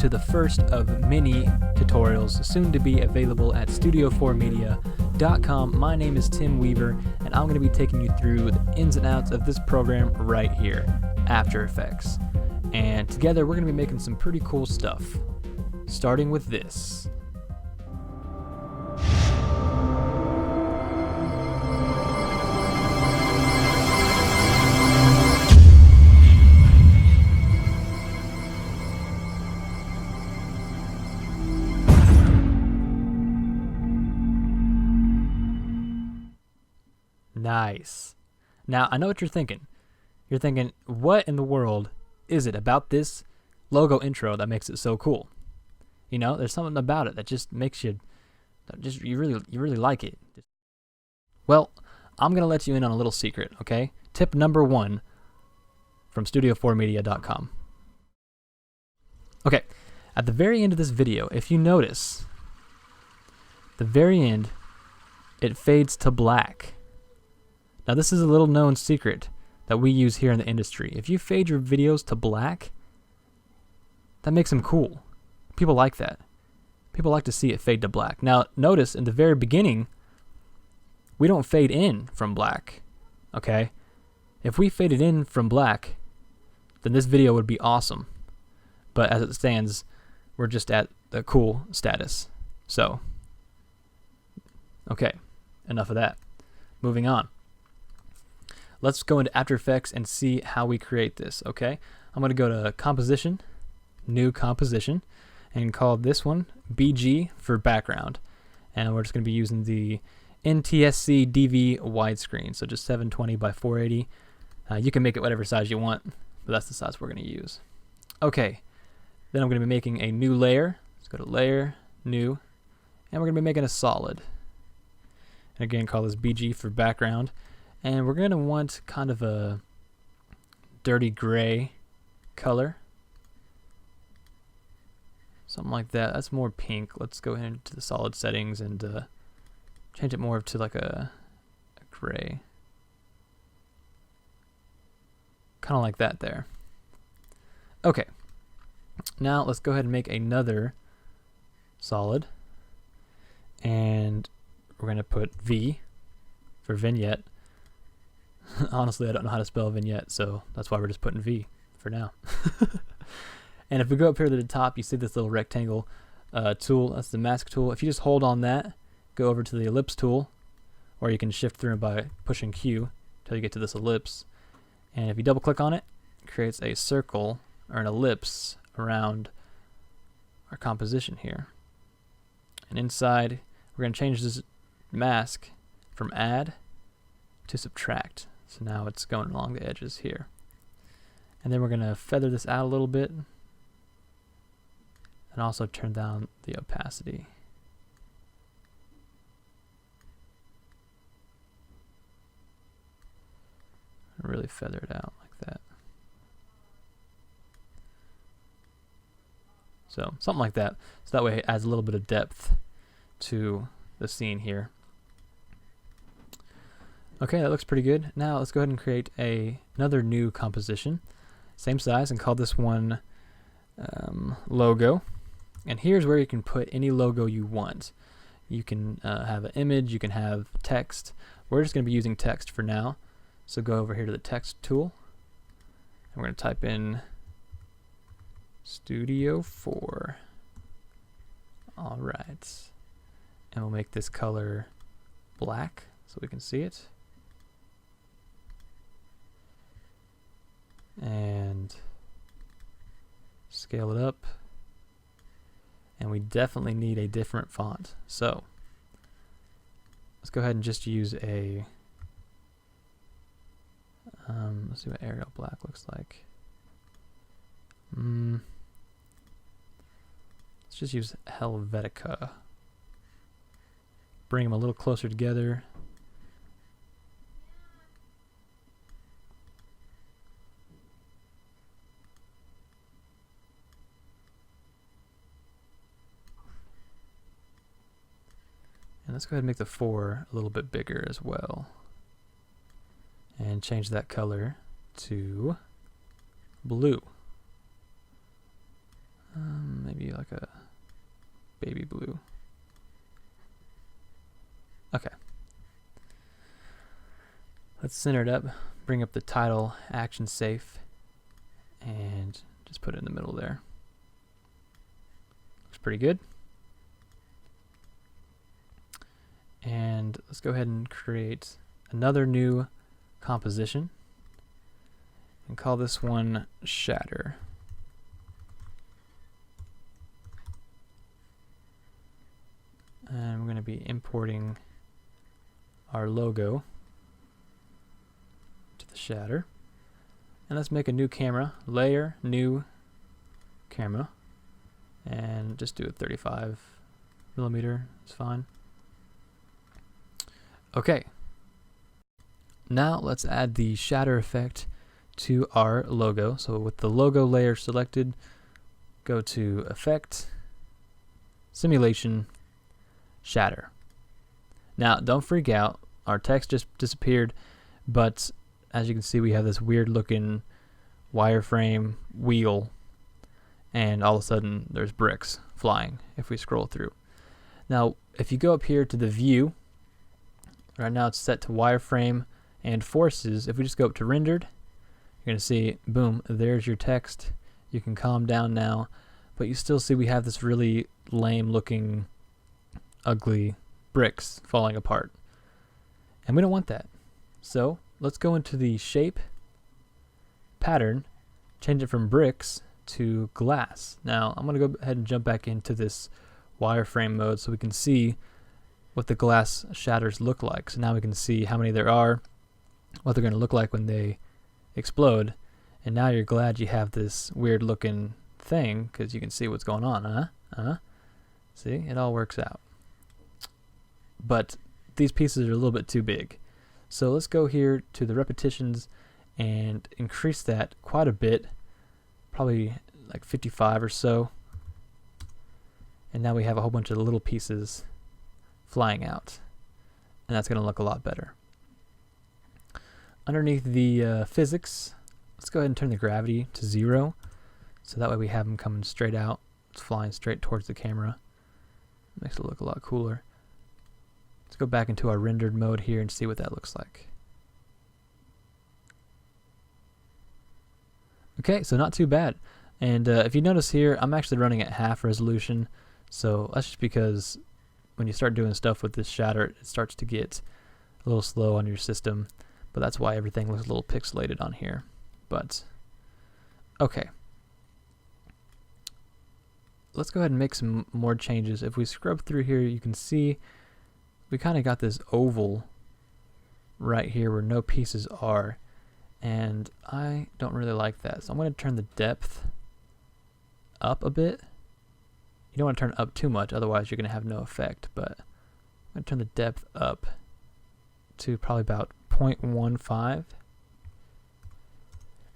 to the first of many tutorials soon to be available at studio4media.com. My name is Tim Weaver, and I'm going to be taking you through the ins and outs of this program right here, After Effects. And together we're going to be making some pretty cool stuff, starting with this. Nice. Now, I know what you're thinking. You're thinking, what in the world is it about this logo intro that makes it so cool? You know, there's something about it that just makes you, you really like it. Well, I'm going to let you in on a little secret, okay? Tip number 1 from studio4media.com. Okay, at the very end of this video, if you notice, the very end, it fades to black. Now this is a little known secret that we use here in the industry. If you fade your videos to black, that makes them cool. People like that. People like to see it fade to black. Now notice in the very beginning, we don't fade in from black, okay? If we faded in from black, then this video would be awesome. But as it stands, we're just at the cool status. So, okay, enough of that. Moving on. Let's go into After Effects and see how we create this, okay? I'm going to go to Composition, New Composition, and call this one BG for background. And we're just going to be using the NTSC DV widescreen, so just 720 by 480. You can make it whatever size you want, but that's the size we're going to use. Okay, then I'm going to be making a new layer. Let's go to Layer, New, and we're going to be making a solid. And again, call this BG for background. And we're going to want kind of a dirty gray color. Something like that. That's more pink. Let's go ahead into the solid settings and change it more to like a gray. Kind of like that there. Okay. Now let's go ahead and make another solid. And we're going to put V for vignette. Honestly, I don't know how to spell vignette, so that's why we're just putting V for now. And if we go up here to the top, you see this little rectangle tool. That's the mask tool. If you just hold on that, go over to the ellipse tool, or you can shift through it by pushing Q until you get to this ellipse. And if you double click on it, it creates a circle or an ellipse around our composition here. And inside, we're going to change this mask from add to subtract. So now it's going along the edges here. And then we're going to feather this out a little bit and also turn down the opacity. Really feather it out like that. So something like that. So that way it adds a little bit of depth to the scene here. Okay, that looks pretty good. Now let's go ahead and create another new composition, same size, and call this one logo. And here's where you can put any logo you want. You can have an image, you can have text. We're just going to be using text for now. So go over here to the text tool, and we're going to type in Studio 4. All right, and we'll make this color black so we can see it. And scale it up, and we definitely need a different font, so let's go ahead and just use a let's see what Arial Black looks like. Let's just use Helvetica. Bring them a little closer together. And let's go ahead and make the 4 a little bit bigger as well. And change that color to blue. Maybe baby blue. Okay. Let's center it up, bring up the title action safe, and just put it in the middle there. Looks pretty good. And let's go ahead and create another new composition and call this one Shatter. And we're going to be importing our logo to the Shatter. And let's make a new camera, layer, new camera, and just do a 35mm, it's fine. Okay, now let's add the shatter effect to our logo. So with the logo layer selected, go to Effect, Simulation, Shatter. Now don't freak out, our text just disappeared, but as you can see we have this weird looking wireframe wheel, and all of a sudden there's bricks flying if we scroll through. Now if you go up here to the view, right now it's set to wireframe and forces. If we just go up to rendered, you're going to see, boom, there's your text. You can calm down now, but you still see we have this really lame looking, ugly bricks falling apart. And we don't want that. So let's go into the shape pattern, change it from bricks to glass. Now I'm going to go ahead and jump back into this wireframe mode so we can see what the glass shatters look like. So now we can see how many there are, what they're going to look like when they explode, and now you're glad you have this weird looking thing because you can see what's going on, See, it all works out. But these pieces are a little bit too big. So let's go here to the repetitions and increase that quite a bit, probably like 55 or so. And now we have a whole bunch of little pieces flying out, and that's going to look a lot better. Underneath the physics, let's go ahead and turn the gravity to 0, so that way we have them coming straight out. It's flying straight towards the camera. Makes it look a lot cooler. Let's go back into our rendered mode here and see what that looks like. Okay, so not too bad. And if you notice here, I'm actually running at half resolution, so that's just because when you start doing stuff with this shatter, it starts to get a little slow on your system, but that's why everything looks a little pixelated on here. But okay, let's go ahead and make some more changes. If we scrub through here, you can see we kind of got this oval right here where no pieces are, and I don't really like that, so I'm going to turn the depth up a bit. You don't want to turn it up too much, otherwise you're going to have no effect, but I'm going to turn the depth up to probably about 0.15,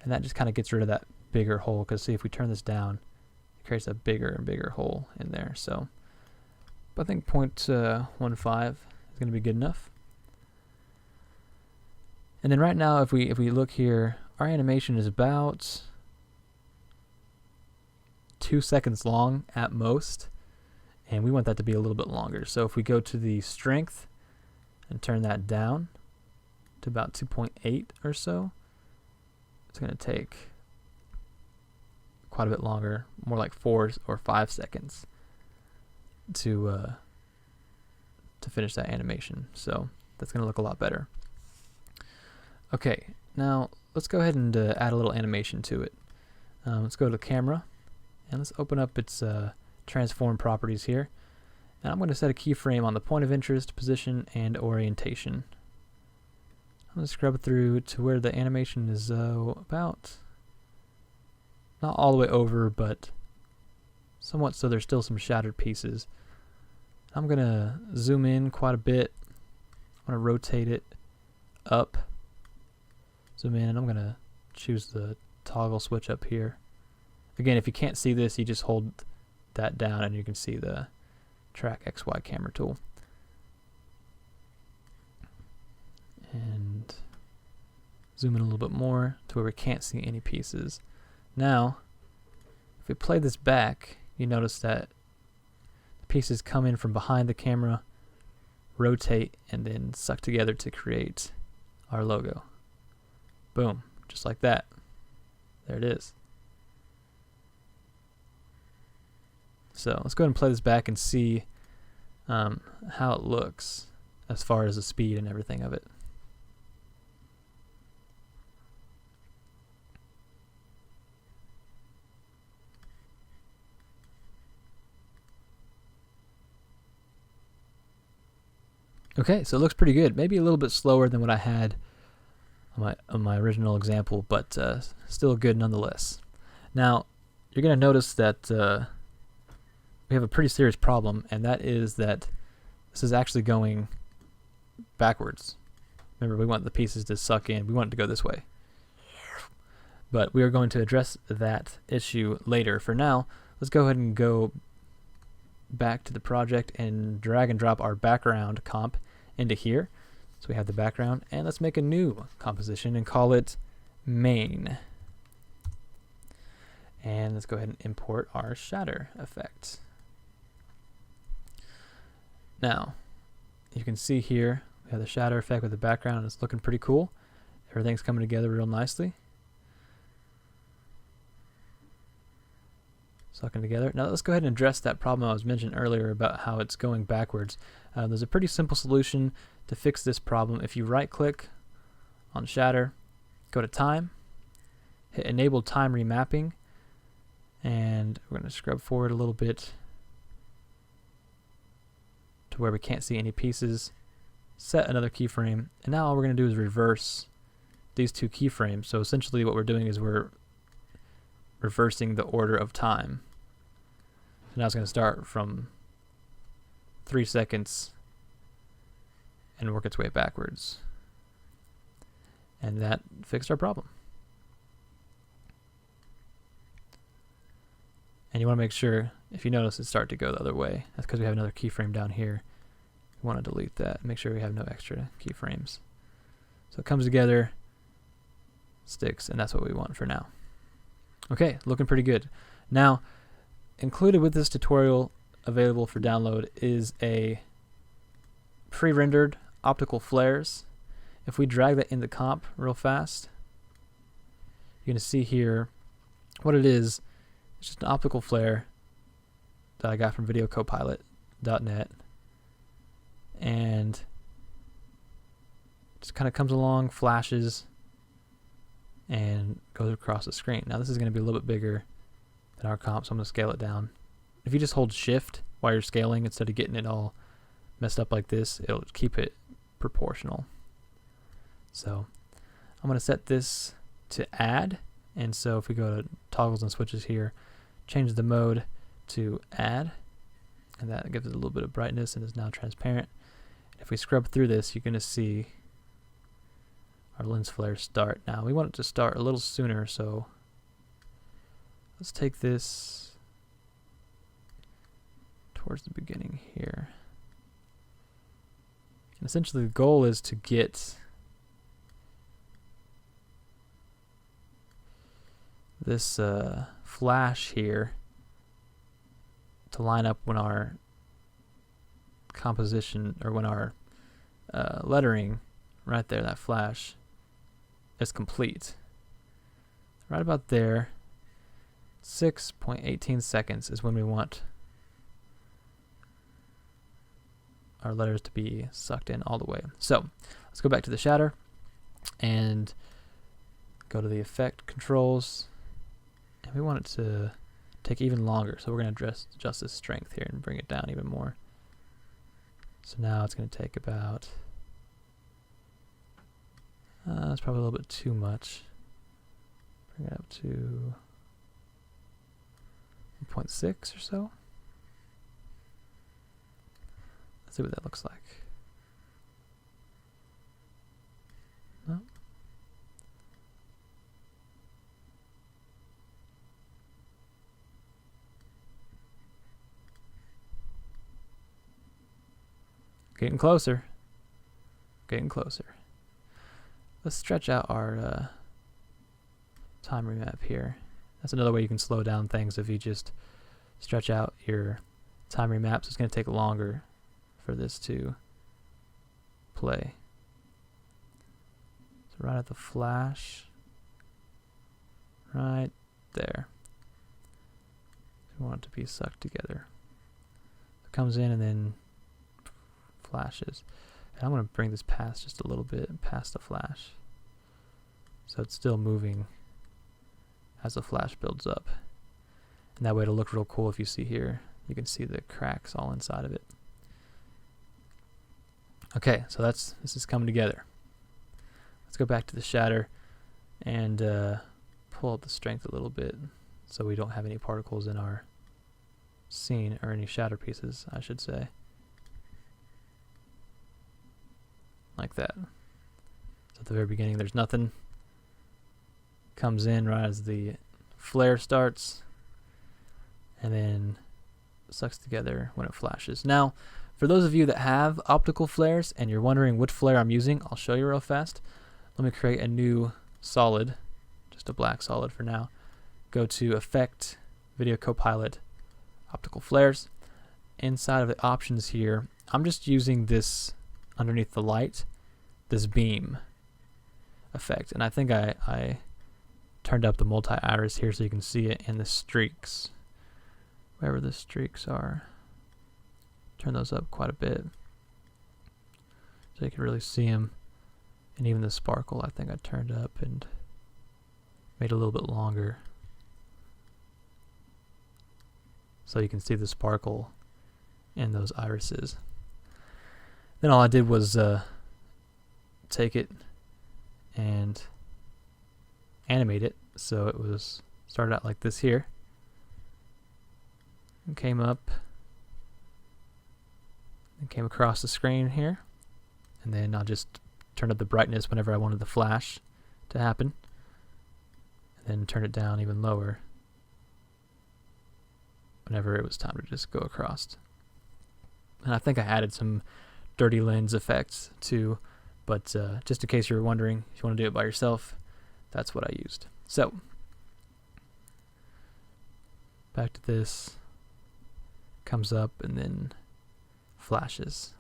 and that just kind of gets rid of that bigger hole, because see, if we turn this down, it creates a bigger and bigger hole in there. So but I think 0.15 is going to be good enough. And then right now, if we look here, our animation is about 2 seconds long at most, and we want that to be a little bit longer. So if we go to the strength and turn that down to about 2.8 or so, it's going to take quite a bit longer, more like 4 or 5 seconds to finish that animation. So that's going to look a lot better. Okay, now let's go ahead and add a little animation to it. Let's go to the camera and let's open up its transform properties here. And I'm going to set a keyframe on the point of interest, position, and orientation. I'm going to scrub through to where the animation is about, not all the way over, but somewhat so there's still some shattered pieces. I'm going to zoom in quite a bit. I'm going to rotate it up. Zoom in, and I'm going to choose the toggle switch up here. Again, if you can't see this, you just hold that down and you can see the track XY camera tool. And zoom in a little bit more to where we can't see any pieces. Now, if we play this back, you notice that the pieces come in from behind the camera, rotate, and then suck together to create our logo. Boom, just like that. There it is. So let's go ahead and play this back and see how it looks as far as the speed and everything of it. Okay, so it looks pretty good. Maybe a little bit slower than what I had on my original example, but still good nonetheless. Now, you're going to notice that we have a pretty serious problem, and that is that this is actually going backwards. Remember, we want the pieces to suck in. We want it to go this way. But we are going to address that issue later. For now, let's go ahead and go back to the project and drag and drop our background comp into here. So we have the background, and let's make a new composition and call it main. And let's go ahead and import our shatter effect. Now, you can see here we have the shatter effect with the background, and it's looking pretty cool. Everything's coming together real nicely. Sucking together. Now let's go ahead and address that problem I was mentioning earlier about how it's going backwards. There's a pretty simple solution to fix this problem. If you right click on Shatter, go to Time, hit Enable Time Remapping, and we're going to scrub forward a little bit to where we can't see any pieces. Set another keyframe, and now all we're going to do is reverse these two keyframes. So essentially what we're doing is we're reversing the order of time. So now it's going to start from 3 seconds and work its way backwards. And that fixed our problem. And you want to make sure, if you notice it start to go the other way, that's because we have another keyframe down here. We want to delete that. Make sure we have no extra keyframes. So it comes together, sticks, and that's what we want for now. Okay, looking pretty good. Now, included with this tutorial available for download is a pre-rendered optical flares. If we drag that in the comp real fast, you're going to see here what it is. It's just an optical flare that I got from videocopilot.net, and just kind of comes along, flashes, and goes across the screen. Now this is going to be a little bit bigger than our comp, so I'm going to scale it down. If you just hold shift while you're scaling instead of getting it all messed up like this, it'll keep it proportional. So I'm going to set this to add, and so if we go to toggles and switches here, change the mode to add, and that gives it a little bit of brightness and is now transparent. If we scrub through this, you're going to see our lens flare start. Now we want it to start a little sooner, so let's take this towards the beginning here. And essentially the goal is to get this flash here to line up when our composition, or when our lettering right there, that flash, is complete. Right about there, 6.18 seconds is when we want our letters to be sucked in all the way. So let's go back to the shatter and go to the effect controls, and we want it to take even longer, so we're going to adjust this strength here and bring it down even more. So now it's going to take about, that's probably a little bit too much. Bring it up to 1.6 or so. Let's see what that looks like. No. Getting closer. Getting closer. Let's stretch out our time remap here. That's another way you can slow down things, if you just stretch out your time remap, so it's going to take longer for this to play. So right at the flash, right there. We want it to be sucked together. It comes in and then flashes. And I'm going to bring this past just a little bit, past the flash. So it's still moving as the flash builds up. And that way it'll look real cool. If you see here, you can see the cracks all inside of it. Okay, so this is coming together. Let's go back to the shatter and pull up the strength a little bit so we don't have any particles in our scene, or any shatter pieces, I should say. Like that. So at the very beginning there's nothing. Comes in right as the flare starts, and then sucks together when it flashes. Now, for those of you that have optical flares and you're wondering what flare I'm using, I'll show you real fast. Let me create a new solid, just a black solid for now. Go to Effect, Video Copilot, Optical Flares. Inside of the options here, I'm just using this underneath the light, this beam effect. And I think I turned up the multi-iris here so you can see it in the streaks. Wherever the streaks are, turn those up quite a bit so you can really see them. And even the sparkle, I think I turned up and made it a little bit longer so you can see the sparkle in those irises. Then all I did was take it and animate it. So it was started out like this here and came up and came across the screen here, and then I'll just turn up the brightness whenever I wanted the flash to happen, and then turn it down even lower whenever it was time to just go across. And I think I added some dirty lens effects too, but just in case you're wondering, if you want to do it by yourself, that's what I used. So back to this, comes up and then flashes.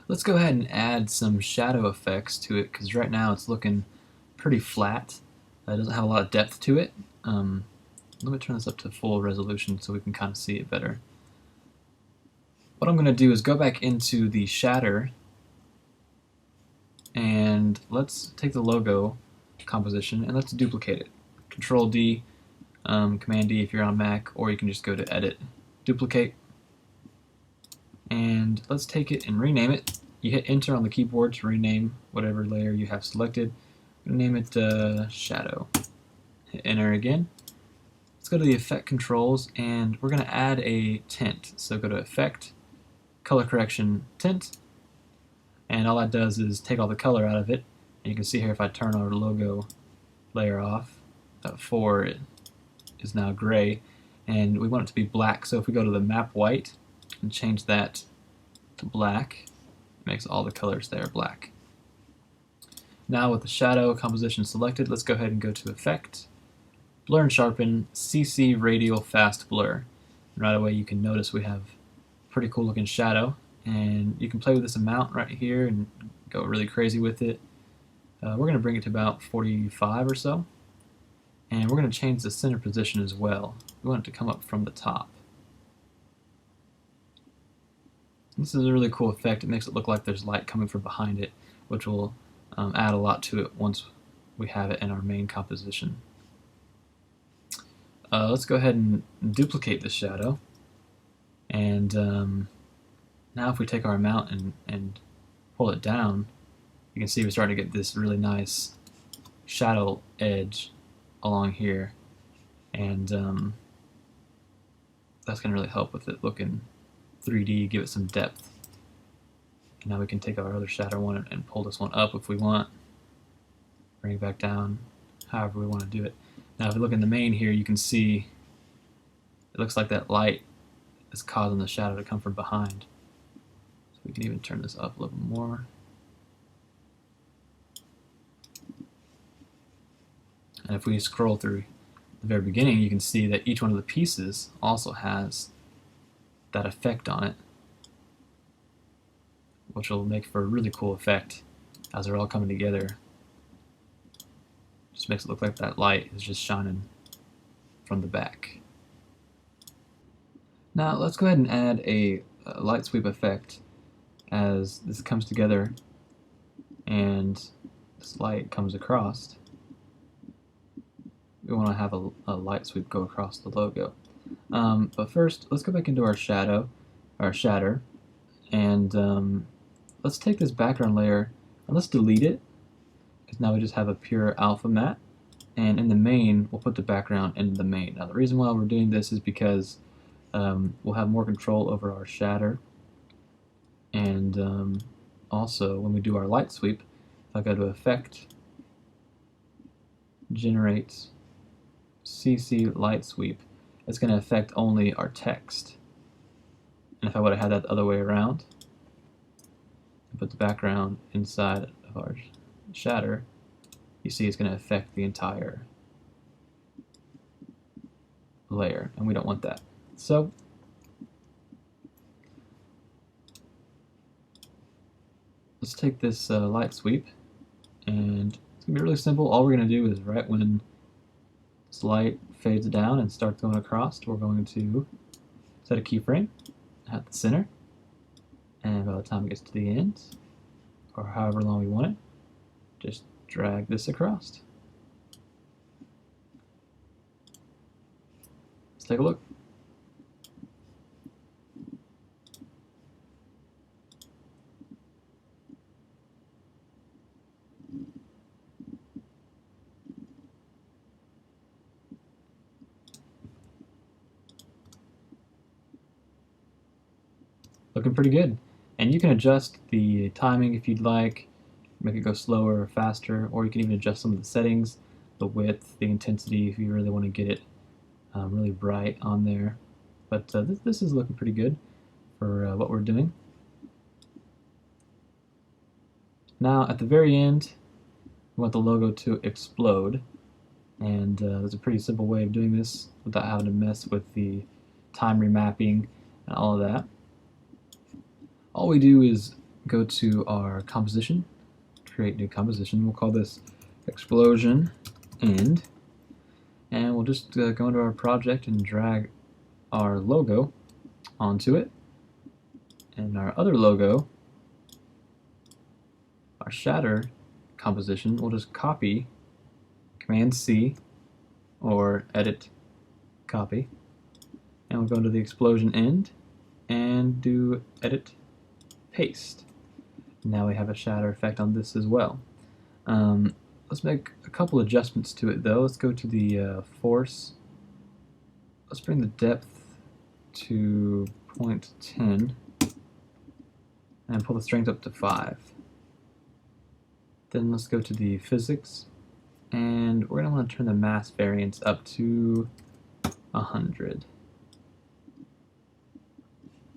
Let's go ahead and add some shadow effects to it, because right now it's looking pretty flat. It doesn't have a lot of depth to it. Let me turn this up to full resolution so we can kind of see it better. What I'm going to do is go back into the shatter, and let's take the logo composition and let's duplicate it. Control D, Command D if you're on Mac, or you can just go to Edit, Duplicate, and let's take it and rename it. You hit Enter on the keyboard to rename whatever layer you have selected. Name it Shadow. Hit Enter again. Let's go to the Effect Controls, and we're going to add a tint. So go to Effect, Color Correction, Tint, and all that does is take all the color out of it. And you can see here if I turn our logo layer off, that 4 is now gray, and we want it to be black. So if we go to the Map White and change that to black, it makes all the colors there black. Now with the shadow composition selected, let's go ahead and go to Effect, Blur and Sharpen, CC Radial Fast Blur. And right away you can notice we have a pretty cool looking shadow, and you can play with this amount right here and go really crazy with it. We're going to bring it to about 45 or so, and we're going to change the center position as well. We want it to come up from the top. This is a really cool effect. It makes it look like there's light coming from behind it, which will add a lot to it once we have it in our main composition. Let's go ahead and duplicate the shadow, and now if we take our amount and pull it down, you can see we're starting to get this really nice shadow edge along here, and that's going to really help with it looking 3D, give it some depth. Now we can take our other shadow one and pull this one up if we want, bring it back down, however we want to do it. Now if we look in the main here, you can see it looks like that light is causing the shadow to come from behind. So we can even turn this up a little more. And if we scroll through the very beginning, you can see that each one of the pieces also has that effect on it, which will make for a really cool effect as they're all coming together. Just makes it look like that light is just shining from the back. Now let's go ahead and add a light sweep effect as this comes together and this light comes across. We want to have a light sweep go across the logo. But first, let's go back into our shatter, and let's take this background layer and let's delete it, because now we just have a pure alpha matte, and in the main we'll put the background in the main. Now the reason why we're doing this is because we'll have more control over our shatter, and also when we do our light sweep, if I go to Effect, Generate CC Light Sweep, it's going to affect only our text. And if I would have had that the other way around, and put the background inside of our shatter, you see it's going to affect the entire layer, and we don't want that. So let's take this light sweep, and it's going to be really simple. All we're going to do is right when this light fades down and starts going across, we're going to set a keyframe at the center, and by the time it gets to the end, or however long we want it, just drag this across. Let's take a look. Looking pretty good. And you can adjust the timing if you'd like, make it go slower or faster, or you can even adjust some of the settings, the width, the intensity, if you really want to get it really bright on there. But this is looking pretty good for what we're doing. Now at the very end, we want the logo to explode, and there's a pretty simple way of doing this without having to mess with the time remapping and all of that. All we do is go to our composition, create new composition. We'll call this explosion end, and we'll just go into our project and drag our logo onto it, and our other logo, our shatter composition, we'll just copy, Command C or edit copy, and we'll go into the explosion end and do edit paste. Now we have a shatter effect on this as well. Let's make a couple adjustments to it though. Let's go to the force. Let's bring the depth to 0.10 and pull the strength up to 5. Then let's go to the physics, and we're going to want to turn the mass variance up to 100.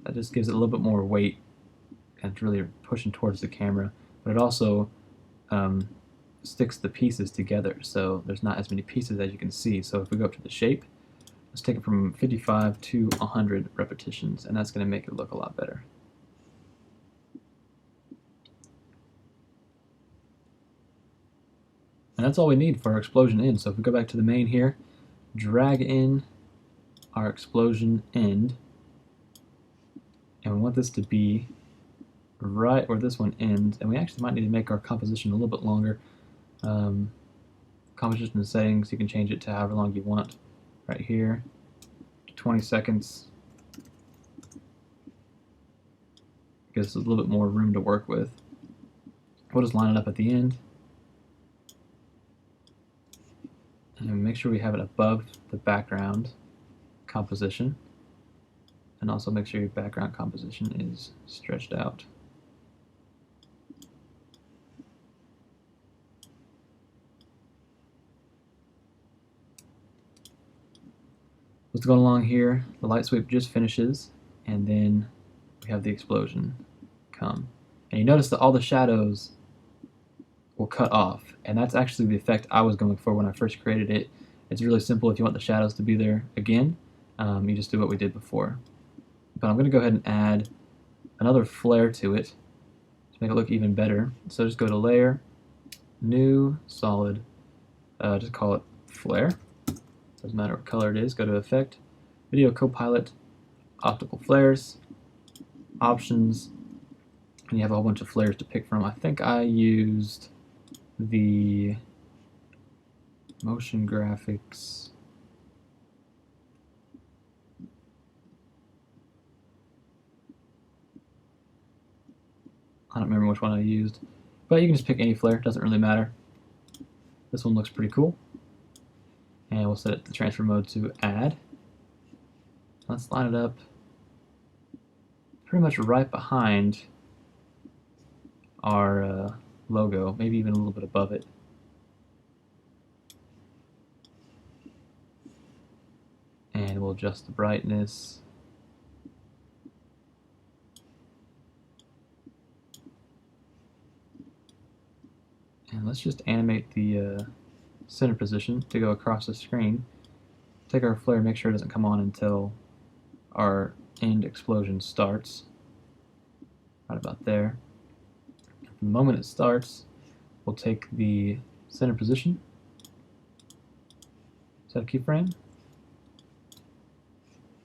That just gives it a little bit more weight, and it's really pushing towards the camera, but it also sticks the pieces together, so there's not as many pieces as you can see. So if we go up to the shape, let's take it from 55 to 100 repetitions, and that's going to make it look a lot better. And that's all we need for our explosion end. So if we go back to the main here, drag in our explosion end, and we want this to be right where this one ends, and we actually might need to make our composition a little bit longer. Composition settings, you can change it to however long you want. Right here, 20 seconds. Gives us a little bit more room to work with. We'll just line it up at the end. And make sure we have it above the background composition. And also make sure your background composition is stretched out. Let's go along here. The light sweep just finishes, and then we have the explosion come. And you notice that all the shadows will cut off, and that's actually the effect I was going for when I first created it. It's really simple. If you want the shadows to be there again, you just do what we did before. but I'm going to go ahead and add another flare to it to make it look even better. So just go to Layer, New, Solid, just call it Flare. Doesn't matter what color it is. Go to Effect, Video Copilot, Optical Flares, Options, and you have a whole bunch of flares to pick from. I think I used the motion graphics. I don't remember which one I used, but you can just pick any flare, doesn't really matter. This one looks pretty cool. And we'll set it the transfer mode to add. Let's line it up pretty much right behind our logo, maybe even a little bit above it. And we'll adjust the brightness. And let's just animate the center position to go across the screen. Take our flare, make sure it doesn't come on until our end explosion starts. Right about there. The moment it starts, we'll take the center position, set a keyframe,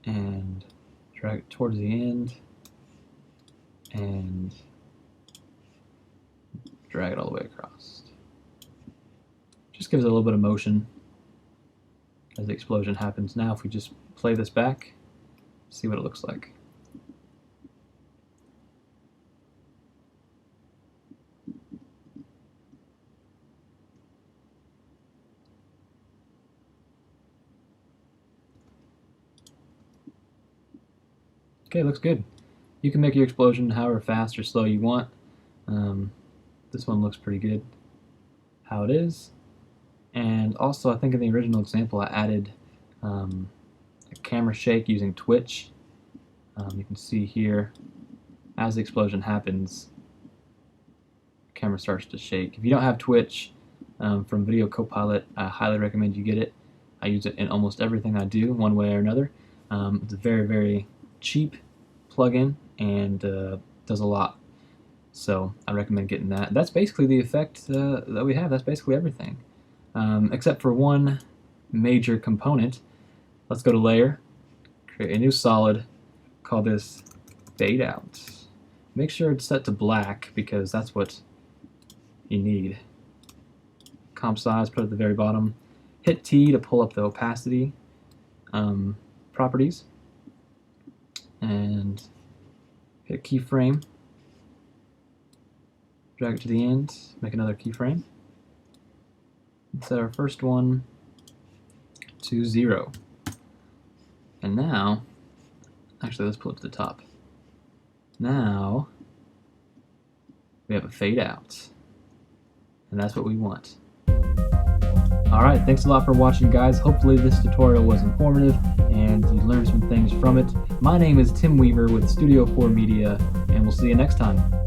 and drag it towards the end, and drag it all the way across. Just gives it a little bit of motion as the explosion happens. Now if we just play this back, see what it looks like. Okay, looks good. You can make your explosion however fast or slow you want. This one looks pretty good how it is. And also, I think in the original example I added a camera shake using Twitch. You can see here, as the explosion happens, the camera starts to shake. If you don't have Twitch from Video Copilot, I highly recommend you get it. I use it in almost everything I do, one way or another. It's a very, very cheap plugin and does a lot. So I recommend getting that. That's basically the effect that we have. That's basically everything. Except for one major component. Let's go to Layer, create a new solid, call this Fade Out. Make sure it's set to black because that's what you need. Comp size, put it at the very bottom. Hit T to pull up the opacity properties. And hit keyframe. Drag it to the end, make another keyframe. Set our first one to 0. And now, actually let's pull it to the top. Now, we have a fade out. And that's what we want. Alright, thanks a lot for watching, guys. Hopefully this tutorial was informative and you learned some things from it. My name is Tim Weaver with Studio 4 Media, and we'll see you next time.